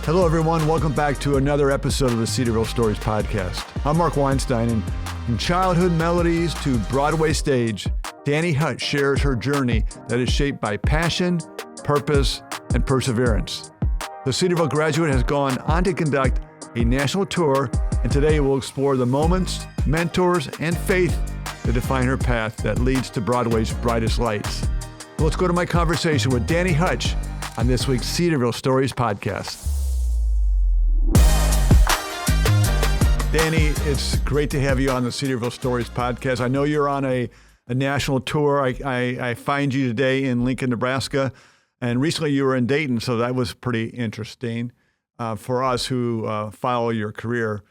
Hello, everyone. Welcome back to another episode of the Cedarville Stories podcast. I'm Mark Weinstein, and from childhood melodies to Broadway stage, Dani Hutch shares her journey that is shaped by passion, purpose, and perseverance. The Cedarville graduate has gone on to conduct a national tour, and today we'll explore the moments, mentors, and faith that define her path that leads to Broadway's brightest lights. Well, let's go to my conversation with Dani Hutch on this week's Cedarville Stories podcast. Dani, it's great to have you on the Cedarville Stories podcast. I know you're on a national tour. I find you today in Lincoln, Nebraska, and recently you were in Dayton, so that was pretty interesting for us who follow your career.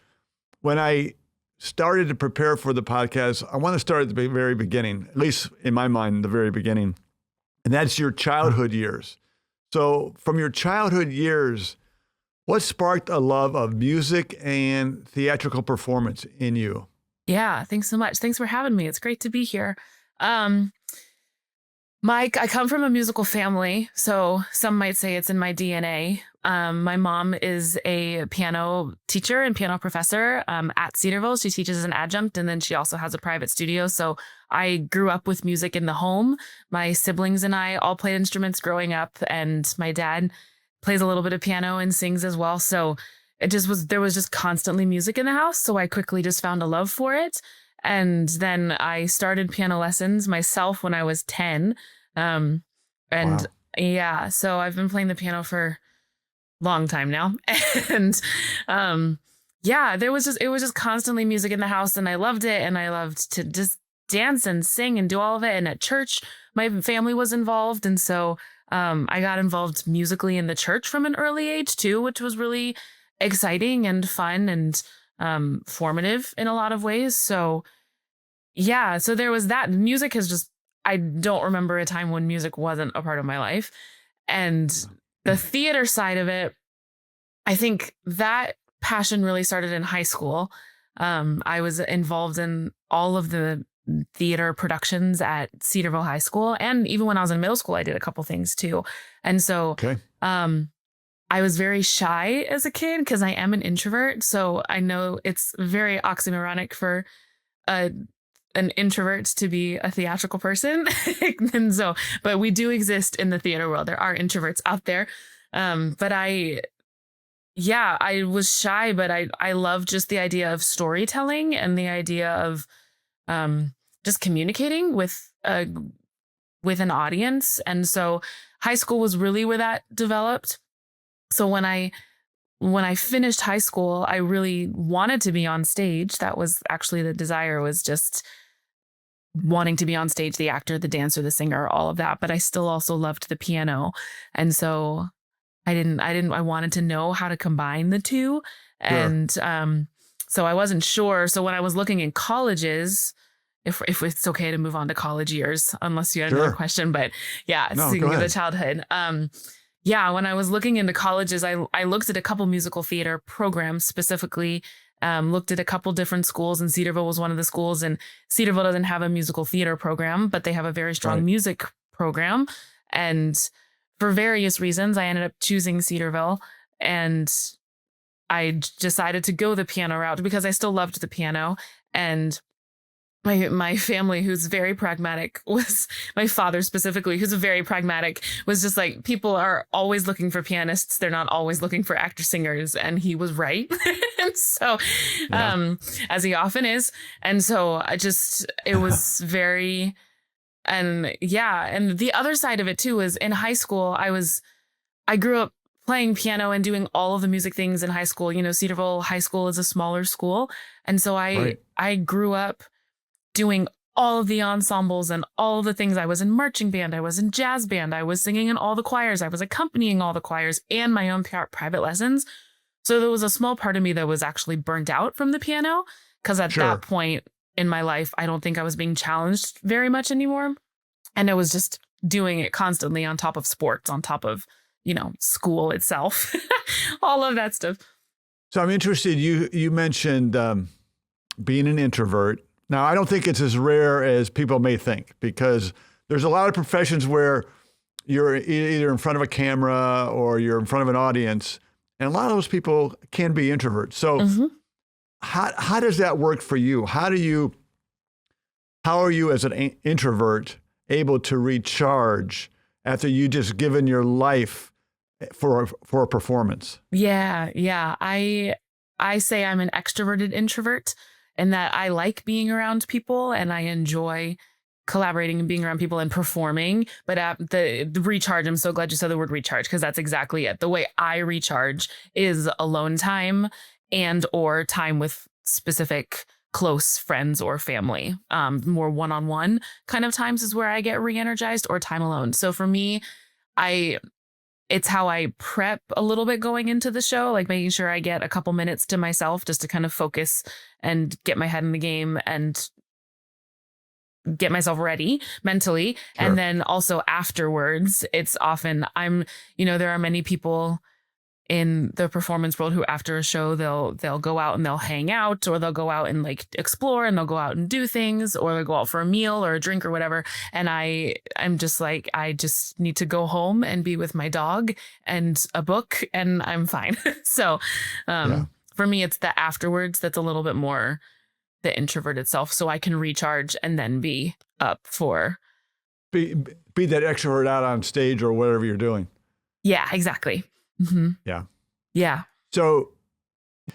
When I started to prepare for the podcast, I want to start at the very beginning, at least in my mind, the very beginning, and that's your childhood years. So from your childhood years, what sparked a love of music and theatrical performance in you? Yeah, thanks so much. Thanks for having me. It's great to be here. Mike, I come from a musical family, so some might say it's in my DNA. My mom is a piano teacher and piano professor at Cedarville. She teaches as an adjunct, and then she also has a private studio. So I grew up with music in the home. My siblings and I all played instruments growing up, and my dad plays a little bit of piano and sings as well. So there was just constantly music in the house. So I quickly just found a love for it. And then I started piano lessons myself when I was 10. Wow. Yeah, so I've been playing the piano for a long time now. And yeah, it was just constantly music in the house, and I loved it. And I loved to just dance and sing and do all of it. And at church, my family was involved. And so I got involved musically in the church from an early age too, which was really exciting and fun and formative in a lot of ways. So yeah, so there was that. Music has just, I don't remember a time when music wasn't a part of my life. And the theater side of it, I think that passion really started in high school. I was involved in all of the theater productions at Cedarville High School. And even when I was in middle school, I did a couple things too. And so I was very shy as a kid because I am an introvert. So I know it's very oxymoronic for an introvert to be a theatrical person. And so, but we do exist in the theater world. There are introverts out there. But I was shy, but I love just the idea of storytelling and the idea of just communicating with an audience. And so high school was really where that developed. So when I finished high school, I really wanted to be on stage. That was actually the desire, was just wanting to be on stage, the actor, the dancer, the singer, all of that. But I still also loved the piano. And so I wanted to know how to combine the two. Sure. And so I wasn't sure. So when I was looking in colleges, if it's okay to move on to college years, unless you had another question, but yeah, speaking of the childhood. When I was looking into colleges, I looked at a couple musical theater programs specifically, looked at a couple different schools, and Cedarville was one of the schools. And Cedarville doesn't have a musical theater program, but they have a very strong music program. And for various reasons, I ended up choosing Cedarville, and I decided to go the piano route because I still loved the piano. And my family, who's very pragmatic, was my father specifically, who's very pragmatic, was just like, people are always looking for pianists. They're not always looking for actor singers. And he was right. And so, as he often is. And so it was very, and the other side of it too is in high school, I grew up playing piano and doing all of the music things in high school. You know, Cedarville High School is a smaller school. And so I grew up doing all of the ensembles and all of the things. I was in marching band, I was in jazz band, I was singing in all the choirs, I was accompanying all the choirs and my own private lessons. So there was a small part of me that was actually burnt out from the piano, because at that point in my life, I don't think I was being challenged very much anymore. And I was just doing it constantly on top of sports, on top of, school itself, all of that stuff. So I'm interested, you mentioned being an introvert. Now, I don't think it's as rare as people may think, because there's a lot of professions where you're either in front of a camera or you're in front of an audience And a lot of those people can be introverts. So how does that work for you? How are you as an introvert able to recharge after you just given your life for a performance? Yeah. I say I'm an extroverted introvert, and that I like being around people and I enjoy collaborating and being around people and performing. But the recharge, I'm so glad you said the word recharge, because that's exactly it. The way I recharge is alone time and or time with specific close friends or family. More one-on-one kind of times is where I get re-energized, or time alone. So for me, it's how I prep a little bit going into the show, like making sure I get a couple minutes to myself just to kind of focus and get my head in the game and get myself ready mentally. Sure. And then also afterwards, it's often there are many people in the performance world who after a show, they'll go out and they'll hang out, or they'll go out and like explore, and they'll go out and do things, or they'll go out for a meal or a drink or whatever. And I'm just like, I just need to go home and be with my dog and a book, and I'm fine. So for me, it's the afterwards that's a little bit more the introverted self, so I can recharge and then be up for be that extrovert out on stage or whatever you're doing. Yeah, exactly. Yeah. So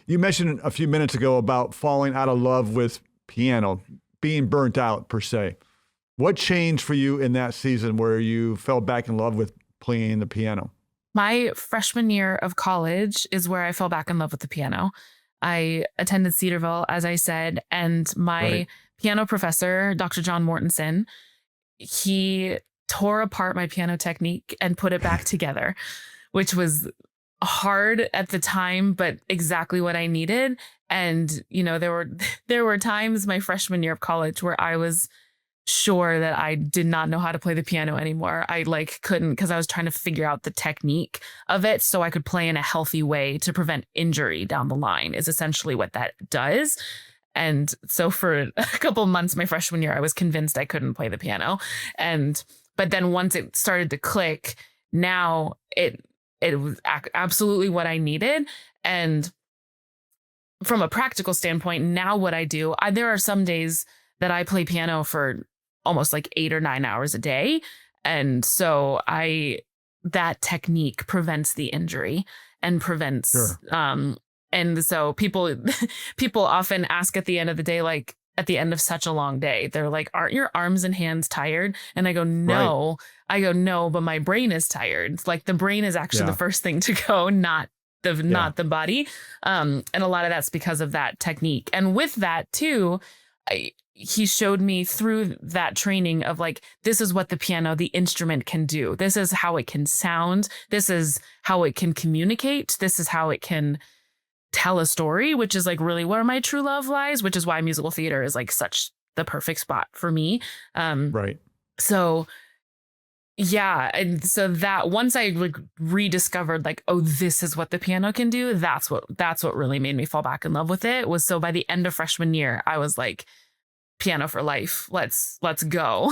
you mentioned a few minutes ago about falling out of love with piano, being burnt out per se. What changed for you in that season where you fell back in love with playing the piano? My freshman year of college is where I fell back in love with the piano. I attended Cedarville, as I said, and my piano professor, Dr. John Mortensen, he tore apart my piano technique and put it back together, which was hard at the time, but exactly what I needed. And, there were times my freshman year of college where I was sure that I did not know how to play the piano anymore. I couldn't, because I was trying to figure out the technique of it so I could play in a healthy way to prevent injury down the line, is essentially what that does. And so for a couple months, my freshman year, I was convinced I couldn't play the piano. But then once it started to click, now it was absolutely what I needed. And from a practical standpoint, now what I do, there are some days that I play piano for almost 8 or 9 hours a day. And so that technique prevents the injury and prevents, and so people often ask at the end of the day, at the end of such a long day, they're like, aren't your arms and hands tired? And I go, no. No, but my brain is tired. The brain is actually the first thing to go, not the body. And a lot of that's because of that technique. And with that too, he showed me through that training of this is what the piano, the instrument, can do. This is how it can sound. This is how it can communicate. This is how it can tell a story, which is really where my true love lies, which is why musical theater is such the perfect spot for me. So yeah. And so that once I rediscovered this is what the piano can do, that's what really made me fall back in love with it. Was so by the end of freshman year, I was like, piano for life. Let's go.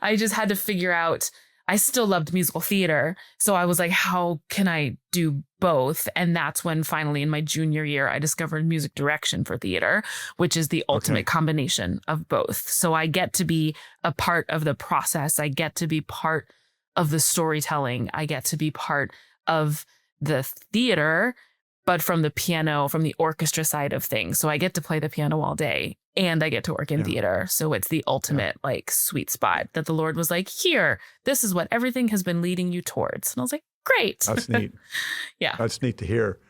I just had to figure out, I still loved musical theater. So I was like, how can I do both? And that's when finally in my junior year, I discovered music direction for theater, which is the ultimate combination of both. So I get to be a part of the process. I get to be part of the storytelling. I get to be part of the theater, but from the piano, from the orchestra side of things. So I get to play the piano all day and I get to work in theater. So it's the ultimate sweet spot that the Lord was like, here, this is what everything has been leading you towards. And I was like, great. That's neat. Yeah. That's neat to hear.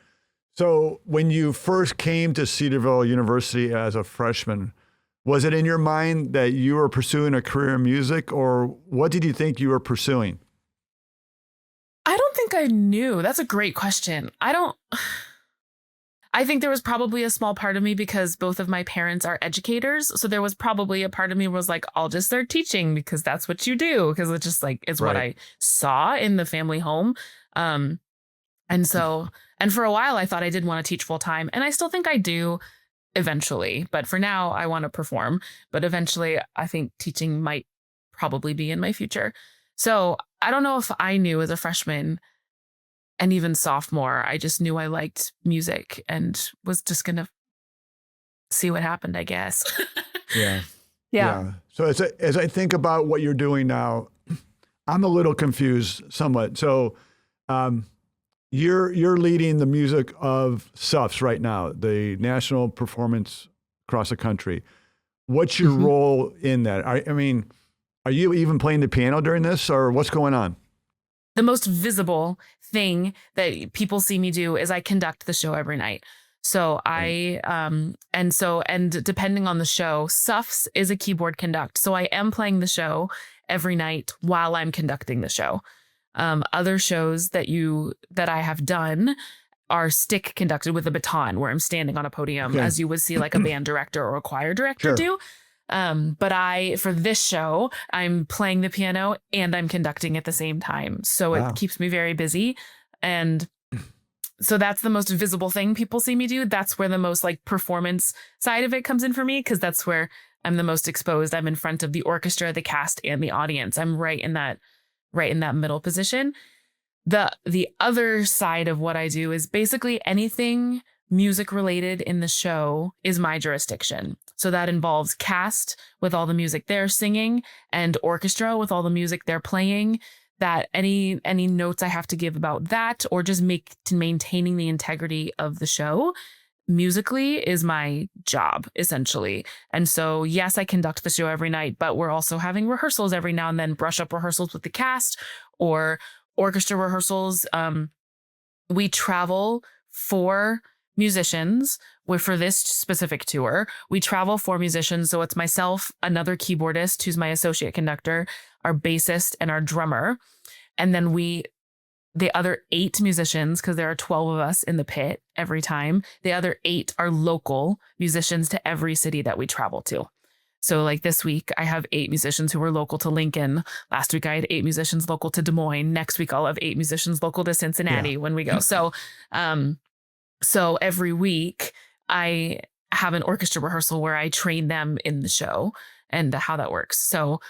So when you first came to Cedarville University as a freshman, was it in your mind that you were pursuing a career in music, or what did you think you were pursuing? I don't think I knew. That's a great question. I think there was probably a small part of me because both of my parents are educators. So there was probably a part of me was like, I'll just start teaching because that's what you do. Because it's just it's what I saw in the family home. And for a while, I thought I did want to teach full time. And I still think I do eventually. But for now, I want to perform. But eventually, I think teaching might probably be in my future. So I don't know if I knew as a freshman and even sophomore, I just knew I liked music and was just going to see what happened, I guess. Yeah. Yeah. So as I think about what you're doing now, I'm a little confused somewhat. So you're leading the music of Suffs right now, the national performance across the country. What's your role in that? I mean, are you even playing the piano during this, or what's going on? The most visible thing that people see me do is I conduct the show every night. So and depending on the show, Suffs is a keyboard conduct. So I am playing the show every night while I'm conducting the show. Other shows that I have done are stick conducted with a baton, where I'm standing on a podium, as you would see like a band director or a choir director do. But for this show, I'm playing the piano and I'm conducting at the same time. So it keeps me very busy. And so that's the most visible thing people see me do. That's where the most like performance side of it comes in for me, because that's where I'm the most exposed. I'm in front of the orchestra, the cast, and the audience. I'm right in that middle position. The other side of what I do is basically anything music related in the show is my jurisdiction. So that involves cast with all the music they're singing and orchestra with all the music they're playing. That any notes I have to give about that, or just maintaining the integrity of the show musically, is my job essentially. And so, yes, I conduct the show every night, but we're also having rehearsals every now and then, brush up rehearsals with the cast or orchestra rehearsals. We travel for musicians. For this specific tour, we travel for musicians. So it's myself, another keyboardist who's my associate conductor, our bassist, and our drummer. And then the other 8 musicians, because there are 12 of us in the pit every time, the other 8 are local musicians to every city that we travel to. So like this week, I have 8 musicians who were local to Lincoln. Last week, I had 8 musicians local to Des Moines. Next week, I'll have 8 musicians local to Cincinnati when we go. So every week, I have an orchestra rehearsal where I train them in the show and how that works. So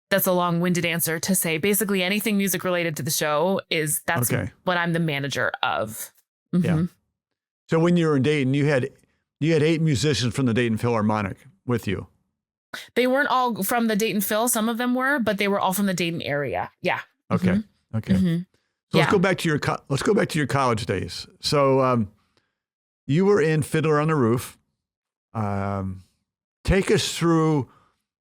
that's a long-winded answer to say basically anything music related to the show that's what I'm the manager of. Mm-hmm. Yeah. So when you were in Dayton, you had 8 musicians from the Dayton Philharmonic with you. They weren't all from the Dayton Phil. Some of them were, but they were all from the Dayton area. Yeah. Okay. Mm-hmm. Okay. Mm-hmm. So let's go back to your college days. So you were in Fiddler on the Roof. Take us through.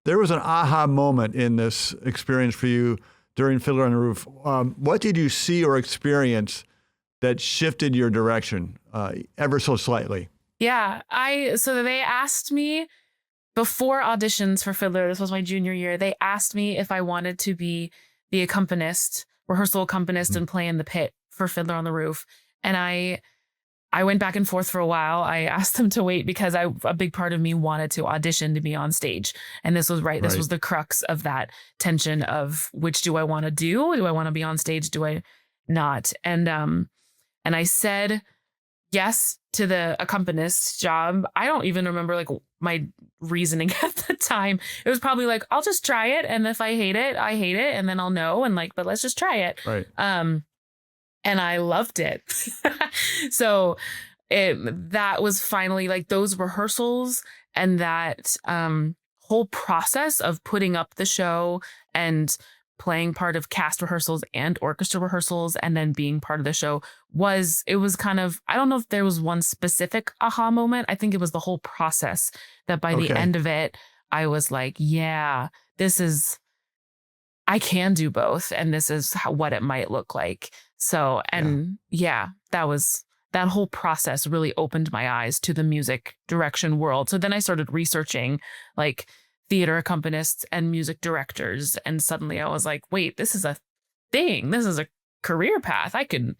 There was an aha moment in this experience for you during Fiddler on the Roof. What did you see or experience that shifted your direction ever so slightly? Yeah, so they asked me before auditions for Fiddler. This was my junior year. They asked me if I wanted to be the accompanist, rehearsal accompanist, and play in the pit for Fiddler on the Roof. And I went back and forth for a while. I asked them to wait because a big part of me wanted to audition to be on stage. And this was This was the crux of that tension of which do I want to do? Do I want to be on stage? Do I not? And I said yes to the accompanist job. I don't even remember like my reasoning at the time. It was probably like, I'll just try it. And if I hate it, I hate it. And then I'll know. And like, but let's just try it. Right. And I loved it. So that was finally like those rehearsals and that whole process of putting up the show and playing part of cast rehearsals and orchestra rehearsals and then being part of the show was kind of, I don't know if there was one specific aha moment. I think it was the whole process that by the end of it, I was like, yeah, I can do both. And this is what it might look like. So, that whole process really opened my eyes to the music direction world. So then I started researching like theater accompanists and music directors. And suddenly I was like, wait, this is a thing. This is a career path. It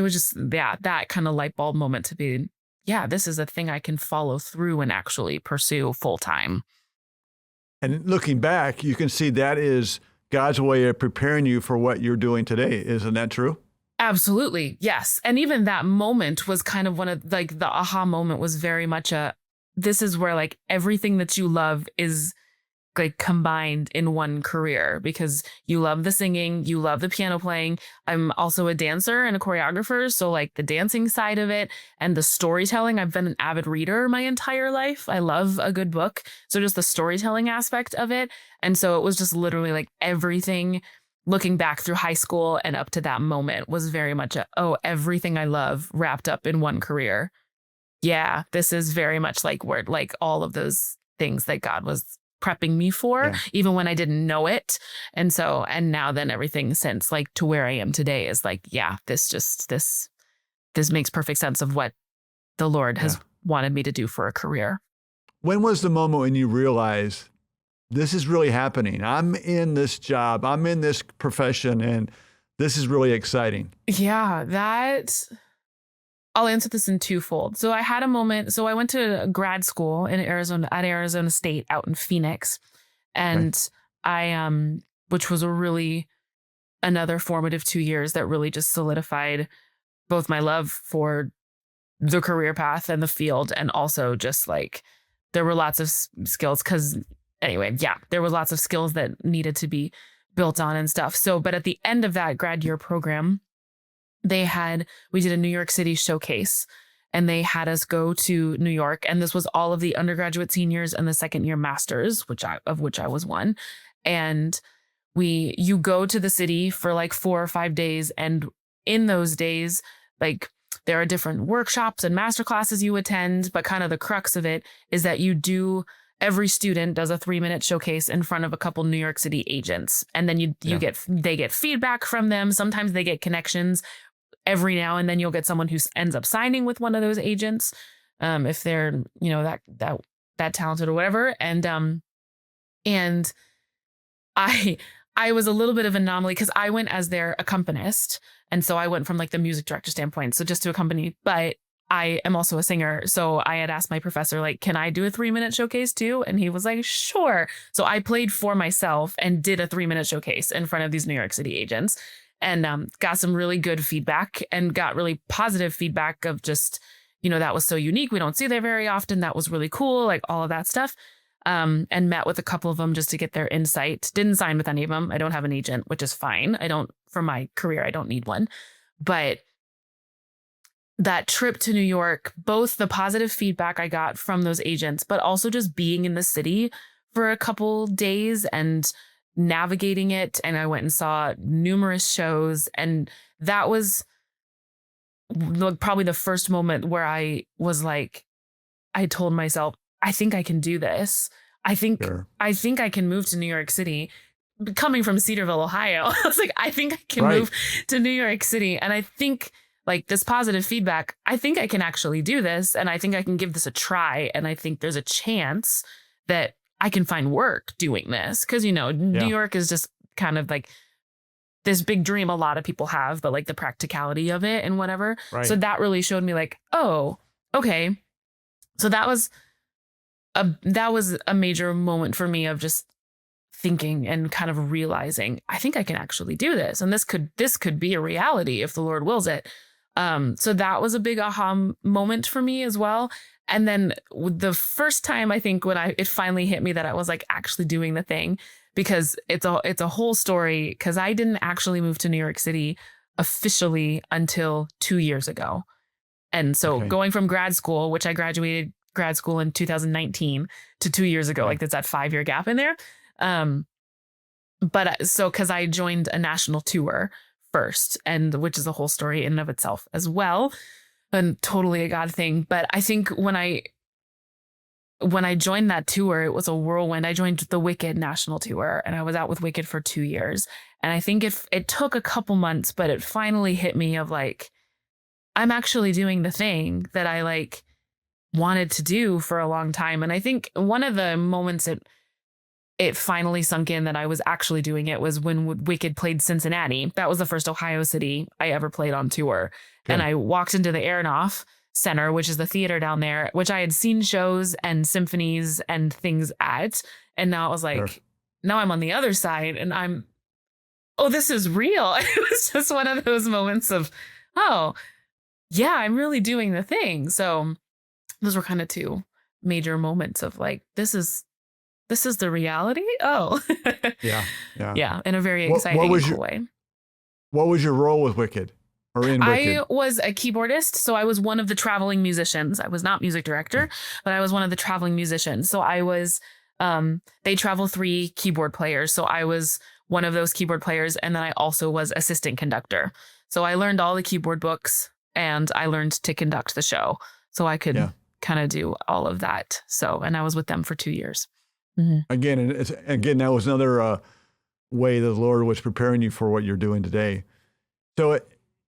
was just, that kind of light bulb moment to be, this is a thing I can follow through and actually pursue full time. And looking back, you can see that is God's way of preparing you for what you're doing today. Isn't that true? Absolutely. Yes. And even that moment was kind of one of like the aha moment was very much this is where like everything that you love is like combined in one career, because you love the singing, you love the piano playing. I'm also a dancer and a choreographer. So like the dancing side of it and the storytelling, I've been an avid reader my entire life. I love a good book. So just the storytelling aspect of it. And so it was just literally like everything looking back through high school and up to that moment was very much everything I love wrapped up in one career. Yeah, this is very much like where like all of those things that God was prepping me for, even when I didn't know it. And so, and now then everything since like to where I am today is like, yeah, this makes perfect sense of what the Lord has wanted me to do for a career. When was the moment when you realized this is really happening? I'm in this job, I'm in this profession, and this is really exciting. Yeah, I'll answer this in twofold. So I had a moment. So I went to grad school in Arizona at Arizona State out in Phoenix, and which was another formative 2 years that really just solidified both my love for the career path and the field, and also just like there were lots of skills there were lots of skills that needed to be built on and stuff. So, but at the end of that grad year program, we did a New York City showcase, and they had us go to New York. And this was all of the undergraduate seniors and the second year masters, of which I was one. And you go to the city for like 4 or 5 days. And in those days, like there are different workshops and master classes you attend, but kind of the crux of it is that every student does a 3-minute showcase in front of a couple New York City agents. And then they get feedback from them. Sometimes they get connections. Every now and then you'll get someone who ends up signing with one of those agents, if they're, that talented or whatever. And I was a little bit of an anomaly because I went as their accompanist. And so I went from like the music director standpoint. So just to accompany, but I am also a singer. So I had asked my professor, like, can I do a 3-minute showcase too? And he was like, sure. So I played for myself and did a 3-minute showcase in front of these New York City agents. And got some really good feedback and got really positive feedback of just, that was so unique. We don't see that very often. That was really cool, like all of that stuff. And met with a couple of them just to get their insight. Didn't sign with any of them. I don't have an agent, which is fine. For my career, I don't need one. But that trip to New York, both the positive feedback I got from those agents, but also just being in the city for a couple days and navigating it. And I went and saw numerous shows, and that was probably the first moment where I was like, I told myself, I think I can do this. I think I can move to New York City. Coming from Cedarville, Ohio, I was like, I think I can move to New York City. And I think like this positive feedback, I think I can actually do this. And I think I can give this a try. And I think there's a chance that I can find work doing this. Cause New York is just kind of like this big dream a lot of people have, but like the practicality of it and whatever. Right. So that really showed me like, oh, okay. So that was a major moment for me of just thinking and kind of realizing I think I can actually do this. And this could be a reality if the Lord wills it. So that was a big aha moment for me as well. And then the first time I think when it finally hit me that I was like actually doing the thing, because it's a whole story, because I didn't actually move to New York City officially until 2 years ago. And so going from grad school, which I graduated grad school in 2019 to 2 years ago, like there's that 5-year gap in there. But so because I joined a national tour first, and which is a whole story in and of itself as well, and totally a God thing. But I think when I joined that tour, it was a whirlwind. I joined the Wicked national tour, and I was out with Wicked for 2 years. And I think it took a couple months, but it finally hit me of like, I'm actually doing the thing that I like wanted to do for a long time. And I think one of the moments it finally sunk in that I was actually doing it was when Wicked played Cincinnati. That was the first Ohio city I ever played on tour. Okay. And I walked into the Aronoff Center, which is the theater down there, which I had seen shows and symphonies and things at. And now it was like, now I'm on the other side and this is real. It was just one of those moments of, oh, yeah, I'm really doing the thing. So those were kind of two major moments of like, this is this is the reality. Oh, Yeah. Yeah. yeah, in a very What exciting was and your cool way. What was your role with Wicked or in Wicked? I was a keyboardist, so I was one of the traveling musicians. I was not music director, but I was one of the traveling musicians. So I was, they travel 3 keyboard players. So I was one of those keyboard players. And then I also was assistant conductor. So I learned all the keyboard books and I learned to conduct the show. So I could kind of do all of that. So, and I was with them for 2 years. Mm-hmm. Again, that was another way the Lord was preparing you for what you're doing today. So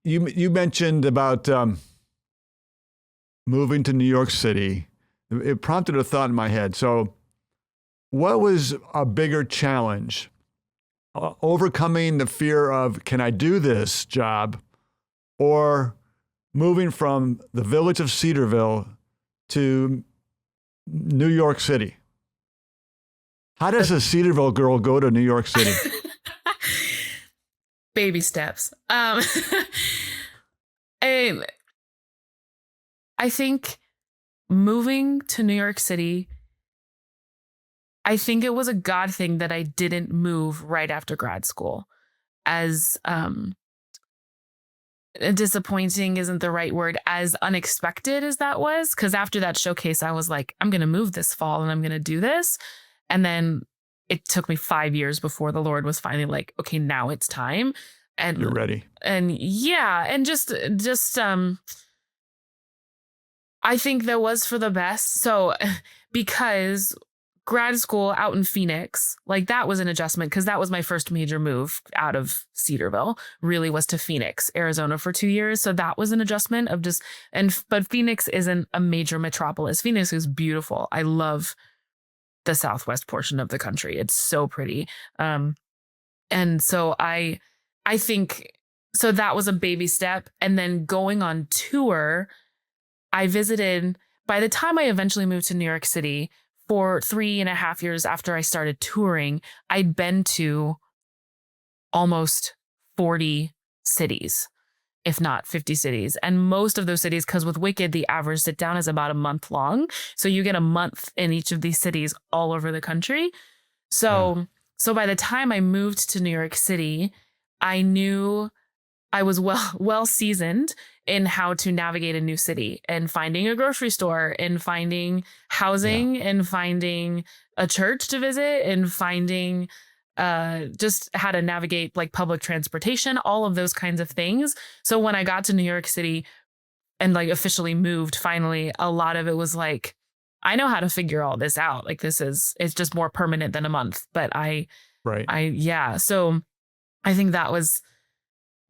you mentioned about moving to New York City. It prompted a thought in my head. So what was a bigger challenge? Overcoming the fear of, can I do this job? Or moving from the village of Cedarville to New York City? How does a Cedarville girl go to New York City? Baby steps. I think moving to New York City, I think it was a God thing that I didn't move right after grad school. As disappointing isn't the right word, as unexpected as that was, because after that showcase, I was like, I'm going to move this fall and I'm going to do this. And then it took me 5 years before the Lord was finally like, okay, now it's time. And you're ready. And yeah. And just, I think that was for the best. So because grad school out in Phoenix, like that was an adjustment because that was my first major move out of Cedarville, really was to Phoenix, Arizona for 2 years. So that was an adjustment of just, but Phoenix isn't a major metropolis. Phoenix is beautiful. I love the southwest portion of the country. It's so pretty. And so I think, so that was a baby step. And then going on tour, I visited, by the time I eventually moved to New York City, for 3.5 years after I started touring, I'd been to almost 40 cities, if not 50 cities. And most of those cities, because with Wicked, the average sit down is about a month long. So you get a month in each of these cities all over the country. So by the time I moved to New York City, I knew I was well seasoned in how to navigate a new city and finding a grocery store and finding housing and finding a church to visit and finding just how to navigate like public transportation, all of those kinds of things. So when I got to New York City and like officially moved, finally, a lot of it was like, I know how to figure all this out. Like it's just more permanent than a month, but so I think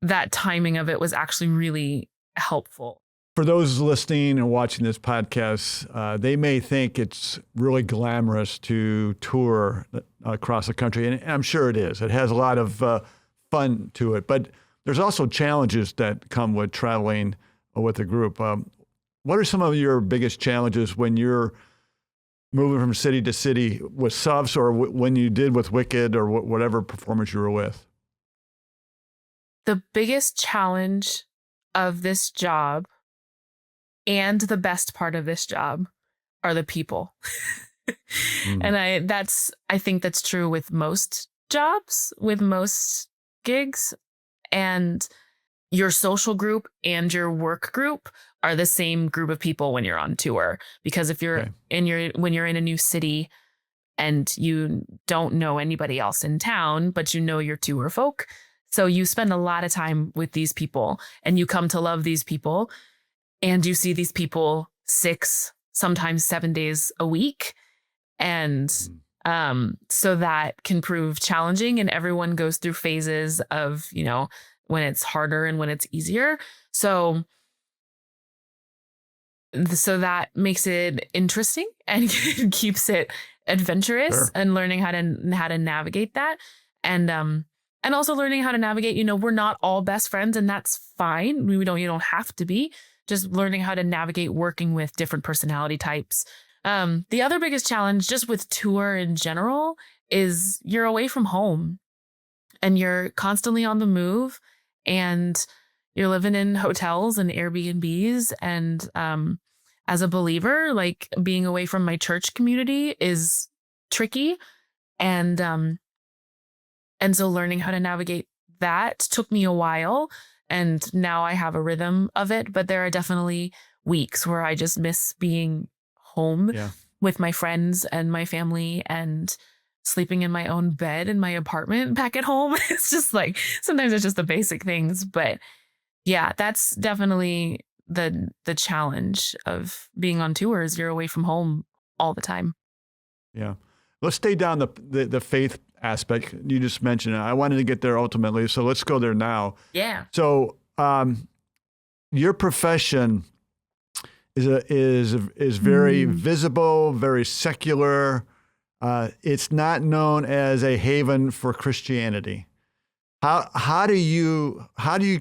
that timing of it was actually really helpful. For those listening and watching this podcast, they may think it's really glamorous to tour across the country, and I'm sure it is. It has a lot of fun to it, but there's also challenges that come with traveling with a group. What are some of your biggest challenges when you're moving from city to city with Suffs, or when you did with Wicked, or whatever performance you were with? The biggest challenge of this job and the best part of this job are the people. And I think that's true with most jobs, with most gigs, and your social group and your work group are the same group of people when you're on tour. Because if you're when you're in a new city and you don't know anybody else in town, but you know your tour folk, so you spend a lot of time with these people and you come to love these people, and you see these people 6, sometimes 7 days a week. And so that can prove challenging, and everyone goes through phases of, when it's harder and when it's easier. So that makes it interesting and keeps it adventurous and learning how to navigate that. And also learning how to navigate, we're not all best friends, and that's fine. You don't have to be. Just learning how to navigate working with different personality types. The other biggest challenge just with tour in general is you're away from home and you're constantly on the move, and you're living in hotels and Airbnbs. And as a believer, like being away from my church community is tricky. And so learning how to navigate that took me a while. And now I have a rhythm of it. But there are definitely weeks where I just miss being home Yeah. with my friends and my family and sleeping in my own bed in my apartment back at home. It's just like, sometimes it's just the basic things. But yeah, that's definitely the challenge of being on tours. You're away from home all the time. Yeah. Let's stay down the faith aspect. You just mentioned it. I wanted to get there ultimately, so let's go there now. Yeah. So your profession is very visible, very secular. It's not known as a haven for Christianity. How do you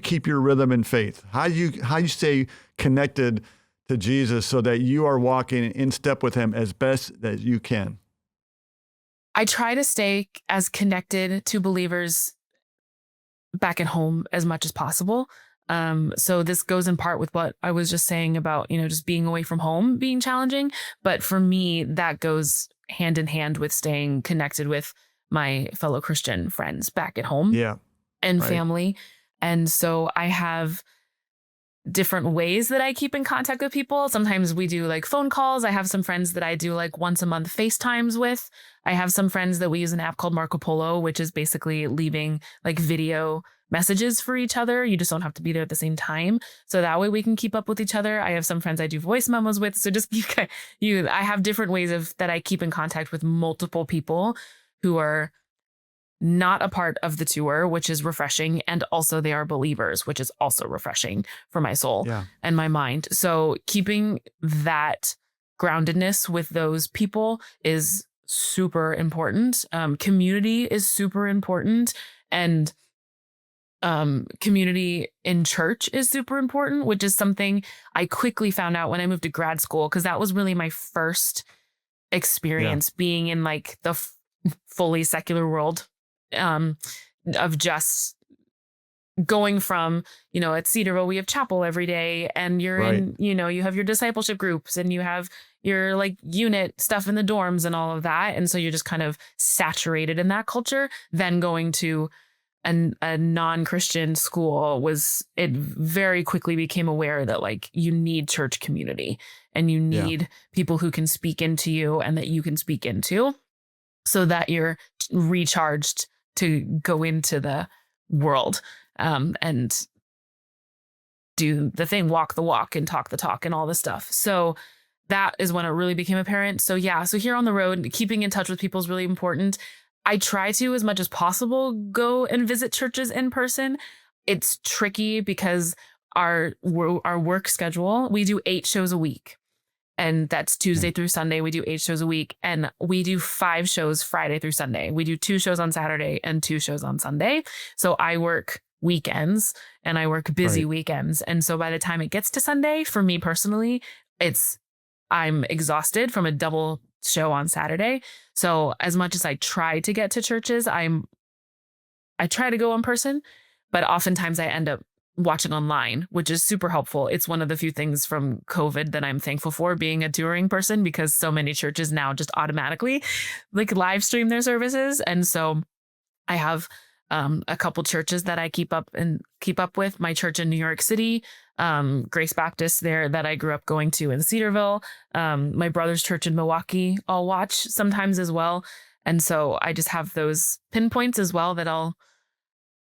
keep your rhythm in faith? How do you stay connected to Jesus so that you are walking in step with him as best as you can? I try to stay as connected to believers back at home as much as possible. So this goes in part with what I was just saying about, just being away from home being challenging. But for me, that goes hand in hand with staying connected with my fellow Christian friends back at home and right. family. And so I have different ways that I keep in contact with people. Sometimes we do like phone calls. I have some friends that I do like once a month FaceTimes with. I have some friends that we use an app called Marco Polo, which is basically leaving like video messages for each other. You just don't have to be there at the same time. So that way we can keep up with each other. I have some friends I do voice memos with. So just I have different ways that I keep in contact with multiple people who are not a part of the tour, which is refreshing. And also they are believers, which is also refreshing for my soul and my mind. So keeping that groundedness with those people is super important. Community is super important. And community in church is super important, which is something I quickly found out when I moved to grad school, because that was really my first experience being in like the fully secular world, of just going from, at Cedarville, we have chapel every day, and you're in, you have your discipleship groups and you have your like unit stuff in the dorms and all of that. And so you're just kind of saturated in that culture. Then going to a non-Christian school it very quickly became aware that like you need church community and you need people who can speak into you and that you can speak into, so that you're recharged to go into the world and do the thing, walk the walk and talk the talk and all this stuff. So that is when it really became apparent. So so here on the road, keeping in touch with people is really important. I try to, as much as possible, go and visit churches in person. It's tricky because our work schedule, we do 8 shows a week. And that's Tuesday through Sunday. We do 8 shows a week, and we do 5 shows Friday through Sunday. We do 2 shows on Saturday and 2 shows on Sunday. So I work weekends and I work busy weekends. And so by the time it gets to Sunday, for me personally, I'm exhausted from a double show on Saturday. So as much as I try to get to churches, I try to go in person, but oftentimes I end up watching online, which is super helpful. It's one of the few things from COVID that I'm thankful for, being a touring person, because so many churches now just automatically like live stream their services. And so I have a couple churches that I keep up with. My church in New York City, Grace Baptist there that I grew up going to in Cedarville, my brother's church in Milwaukee, I'll watch sometimes as well. And so I just have those pinpoints as well that I'll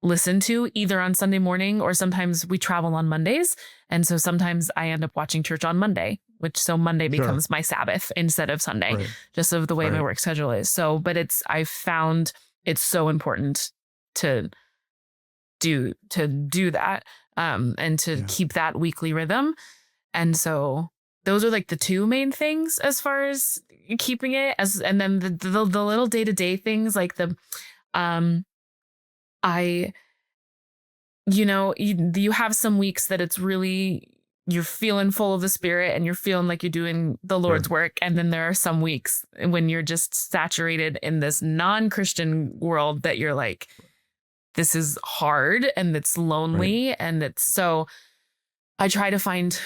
listen to either on Sunday morning, or sometimes we travel on Mondays. And so sometimes I end up watching church on Monday, so Monday becomes my Sabbath instead of Sunday, just of the way my work schedule is. So, but I've found it's so important to do that, and to keep that weekly rhythm. And so those are like the 2 main things as far as keeping it, and then the little day-to-day things like you have some weeks that it's really, you're feeling full of the Spirit and you're feeling like you're doing the Lord's work. And then there are some weeks when you're just saturated in this non-Christian world that you're like, this is hard and it's lonely. And so I try to find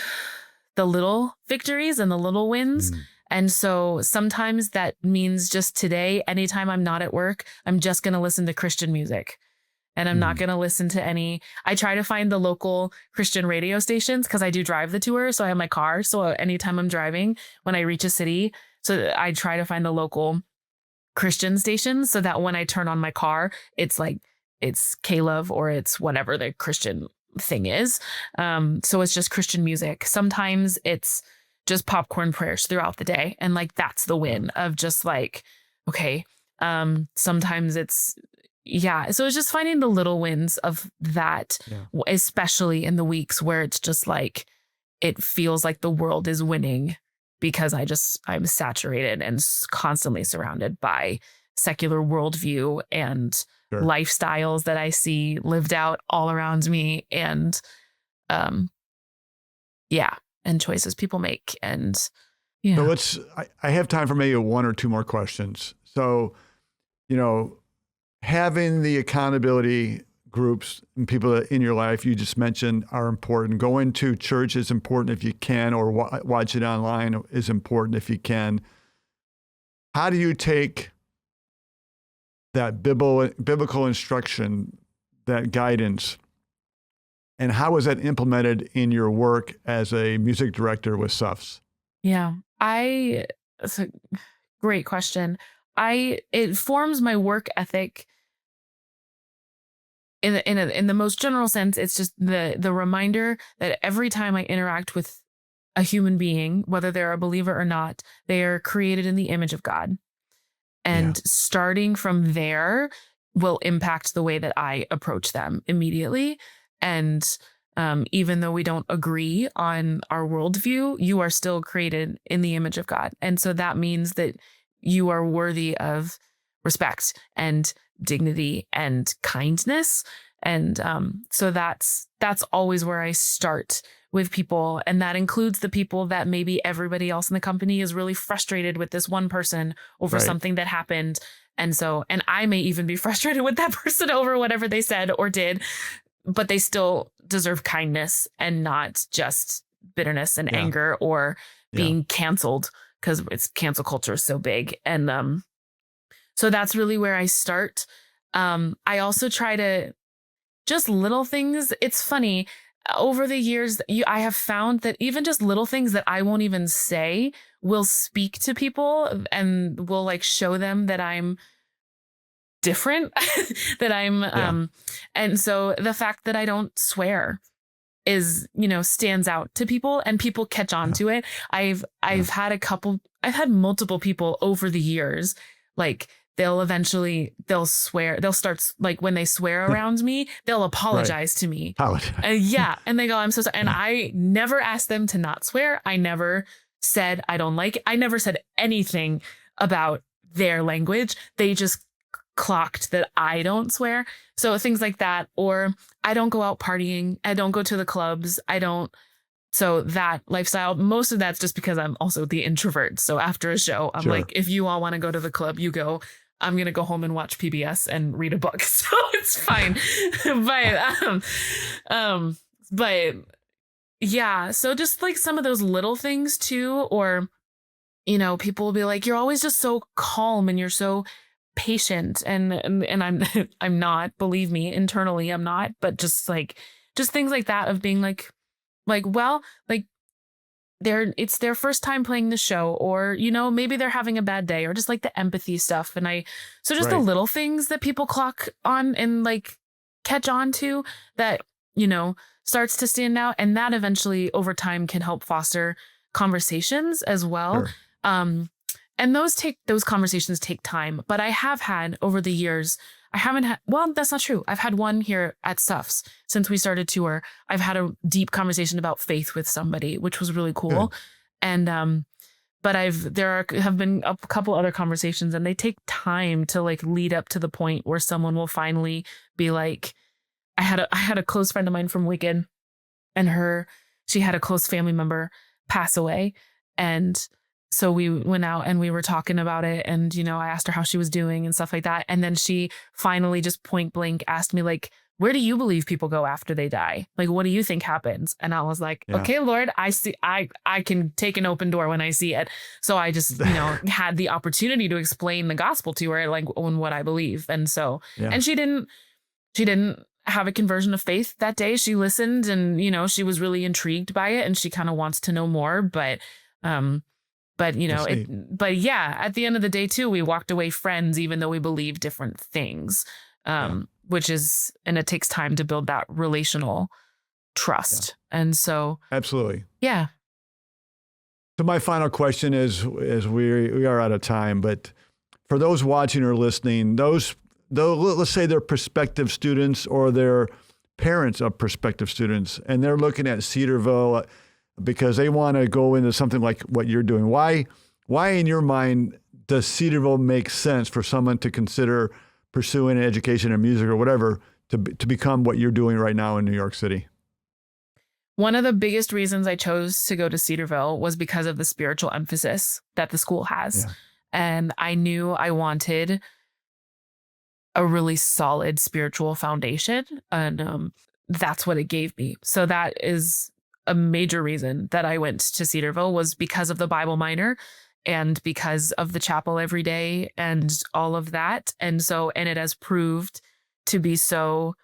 the little victories and the little wins And so sometimes that means just today, anytime I'm not at work, I'm just going to listen to Christian music. And I'm not going to listen to I try to find the local Christian radio stations because I do drive the tour. So I have my car. So anytime I'm driving, when I reach a city, so I try to find the local Christian stations so that when I turn on my car, it's K-Love or it's whatever the Christian thing is. So it's just Christian music. Sometimes it's just popcorn prayers throughout the day. And like, that's the win of just like, okay. Sometimes it's, so it's just finding the little wins of that, especially in the weeks where it's just like, it feels like the world is winning because I'm saturated and constantly surrounded by secular worldview and lifestyles that I see lived out all around me and, and choices people make. And so I have time for maybe one or two more questions. So, having the accountability groups and people in your life you just mentioned are important. Going to church is important if you can, or watch it online is important if you can. How do you take that biblical instruction, that guidance, and how is that implemented in your work as a music director with Suffs? Yeah, that's a great question. It forms my work ethic in the most general sense. It's just the reminder that every time I interact with a human being, whether they're a believer or not, they are created in the image of God. And starting from there will impact the way that I approach them immediately. And even though we don't agree on our worldview, you are still created in the image of God. And so that means that you are worthy of respect and dignity and kindness. And so that's always where I start with people. And that includes the people that maybe everybody else in the company is really frustrated with this one person over something that happened. And I may even be frustrated with that person over whatever they said or did, but they still deserve kindness and not just bitterness and anger or being canceled, because it's cancel culture is so big. And so that's really where I start. I also try to just little things. It's funny. Over the years, I have found that even just little things that I won't even say will speak to people and will like show them that I'm different, that I'm, and so the fact that I don't swear is, stands out to people and people catch on to it. I've had multiple people over the years, like they'll swear, they'll start like when they swear around me, they'll apologize to me. And they go, I'm so sorry. And I never asked them to not swear. I never said, I don't like it. I never said anything about their language. They just clocked that I don't swear. So things like that, or I don't go out partying. I don't go to the clubs. So that lifestyle, most of that's just because I'm also the introvert. So after a show, I'm like, if you all want to go to the club, you go. I'm going to go home and watch PBS and read a book. So it's fine. But yeah, so just like some of those little things too, or, people will be like, you're always just so calm and you're so patient. And I'm not, believe me, internally, I'm not, but just things like that of being like, well, like it's their first time playing the show, or, maybe they're having a bad day, or just like the empathy stuff. And so just the little things that people clock on and like catch on to that, starts to stand out. And that eventually over time can help foster conversations as well. Sure. And those conversations take time, but I have had over the years, that's not true. I've had one here at Suffs since we started tour. I've had a deep conversation about faith with somebody, which was really cool. Good. And, but have been a couple other conversations, and they take time to like lead up to the point where someone will finally be like, I had a close friend of mine from Wigan, and she had a close family member pass away. And so we went out and we were talking about it, and, I asked her how she was doing and stuff like that. And then she finally just point blank asked me like, where do you believe people go after they die? Like, what do you think happens? And I was like, okay, Lord, I see, I can take an open door when I see it. So I just, had the opportunity to explain the gospel to her, like on what I believe. And so, and she didn't have a conversion of faith that day. She listened and, she was really intrigued by it and she kind of wants to know more, but at the end of the day too, we walked away friends, even though we believe different things. Which is, and it takes time to build that relational trust. Yeah. And so. Absolutely. Yeah. So my final question is we are out of time, but for those watching or listening, let's say they're prospective students or they're parents of prospective students, and they're looking at Cedarville because they want to go into something like what you're doing. Why in your mind does Cedarville make sense for someone to consider pursuing an education in music or whatever to become what you're doing right now in New York City? One of the biggest reasons I chose to go to Cedarville was because of the spiritual emphasis that the school has. Yeah. And I knew I wanted a really solid spiritual foundation. And that's what it gave me. So that is a major reason that I went to Cedarville, was because of the Bible minor and because of the chapel every day and all of that. And it has proved to be so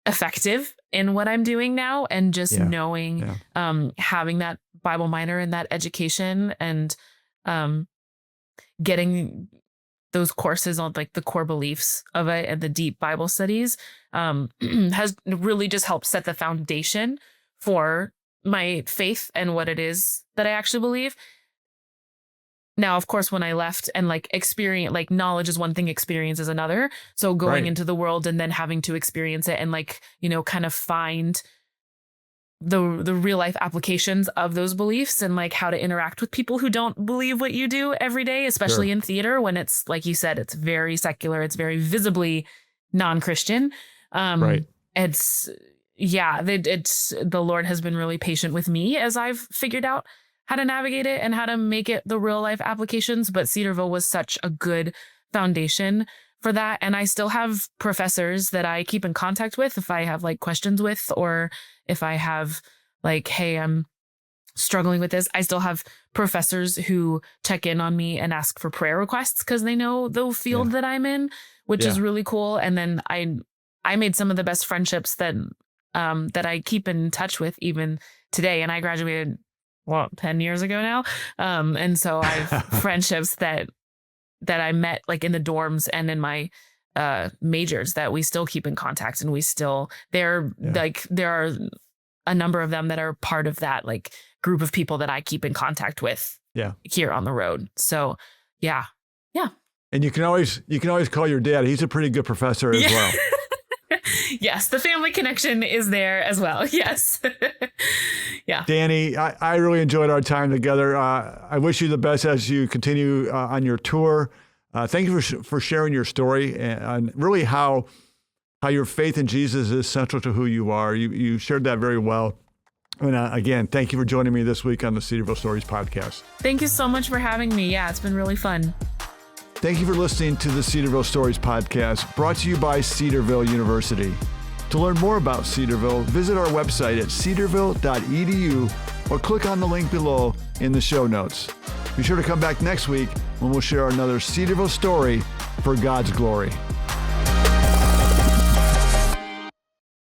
effective in what I'm doing now. And just knowing, having that Bible minor and that education and getting those courses on like the core beliefs of it and the deep Bible studies has really just helped set the foundation for my faith and what it is that I actually believe. Now, of course, when I left and knowledge is one thing, experience is another. So going into the world and then having to experience it and kind of find the real life applications of those beliefs and like how to interact with people who don't believe what you do every day, especially in theater, when it's, like you said, it's very secular. It's very visibly non-Christian. It's the Lord has been really patient with me as I've figured out how to navigate it and how to make it the real life applications. But Cedarville was such a good foundation for that. And I still have professors that I keep in contact with if I have like questions with, or if I have like, hey, I'm struggling with this. I still have professors who check in on me and ask for prayer requests because they know the field that I'm in, which is really cool. And then I made some of the best friendships that I keep in touch with even today. And I graduated 10 years ago now. And so I have friendships that I met like in the dorms and in my majors that we still keep in contact, and there are a number of them that are part of that like group of people that I keep in contact with here on the road. So yeah. And you can always call your dad. He's a pretty good professor as well. Yes, the family connection is there as well. Yes. Yeah. Dani, I really enjoyed our time together. I wish you the best as you continue on your tour. Thank you for sharing your story and really how your faith in Jesus is central to who you are. You shared that very well. And again, thank you for joining me this week on the Cedarville Stories podcast. Thank you so much for having me. Yeah, it's been really fun. Thank you for listening to the Cedarville Stories podcast, brought to you by Cedarville University. To learn more about Cedarville, visit our website at cedarville.edu or click on the link below in the show notes. Be sure to come back next week when we'll share another Cedarville story for God's glory.